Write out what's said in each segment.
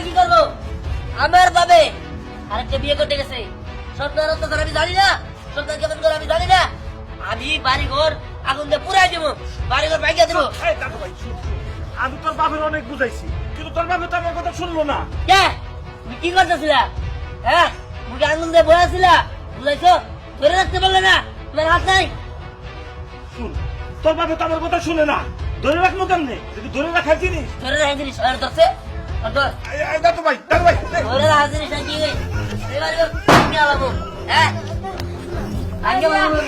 কি করবো? আমার বাবে আরেকটা বিয়ে করতে গেছে। সন্তান অত্যাচার আমি জানি না, সন্তান কেমন করে আমি জানি না। আমি বাড়ি ঘর আগুন দিয়ে পুরাই দেবো, বাড়ি ঘর ভাঙিয়ে দেবো। আমি তোর বাপের অনেক বুঝাইছি, কিন্তু তোর বাপে তো আমার কথা শুনলো না। কে তুমি কি করতেছিলা? হ্যাঁ, মুখে আগুন দিয়ে বয়াছিলা, বুঝাইছো? ধরে রাখতে পারলে না, তোমার হাত নাই। শুন, তোর বাপে তো আমার কথা শুনে না, ধরে রাখবো কেমনে? যদি ধরে রাখার জিনিস, ধরে রাখা জিনিস আর ধরছে, দাদু ভাই ধরে রাখা জিনিস নাকি এবারে ভেঙে আলাবো। হ্যাঁ, আগে বলবো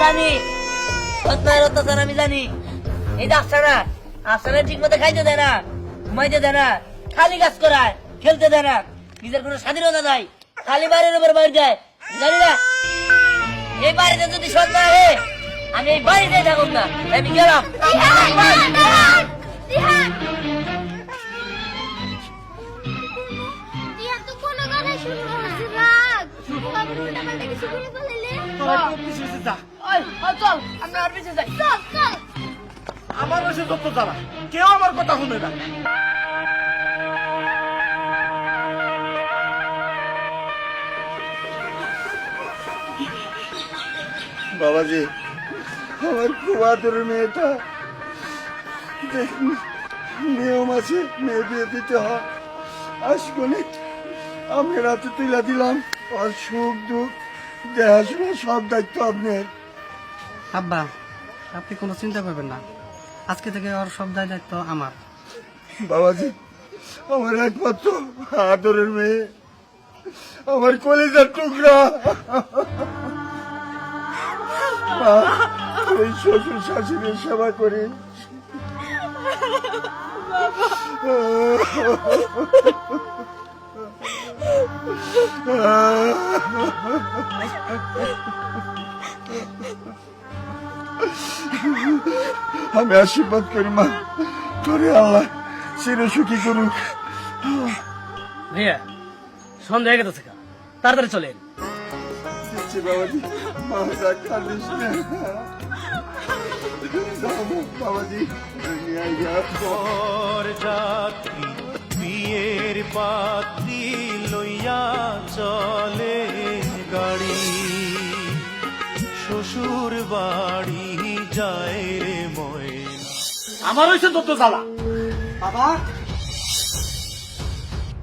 জানি অত্যাচার আমি জানি। এই যে আফসানা, আফসানা ঠিক মতো খাইতে দেয় না, ঘুমাইতে দেয় না, খালি কাজ করায়, খেলতে দেয় না, নিজের কোনো স্বাধীনতা নাই, খালি বাইরের উপর বাইরে যায়। জানি না এই বাড়িতে যদি সন্তান আহে আমি এই বাড়িতে থাকুন না, আমি গেলাম। আমার এসে যত জ্বালা, কেউ আমার কথা শুনে না। বাবাজি, আমার খুব আদরের মেয়েটা, যে নিয়ম আছে মেয়ে বিয়ে দিতে হয়, আজকে আমি রাতে তুলে দিলাম। ওর সুখ দুঃখ দেখাশোনা সব দায়িত্ব আপনার। আব্বা, আপনি কোনো চিন্তা করবেন না, আজকে থেকে ওর সব দায়িত্ব আমার। বাবাজি, আমার একমাত্র আদরের মেয়ে, আমার কলিজার টুকরা, এই শ্বশুর শাশুড়ির সেবা করি। আমি আশীর্বাদ করি মা, তোরে আল্লাহ চির সুখী করুক। ভাইয়া সন্ধ্যা হয়ে গেছে, তাড়াতাড়ি চলেন। বাবাজি, মা রাগ কাঁদিস না। বাবাজি, যাত্রী বিয়ের পাত্রী লইয়া চলে গাড়ি, শ্বশুর বাড়ি যায় রে ময়। আমার হয়েছে যত জ্বালা। বাবা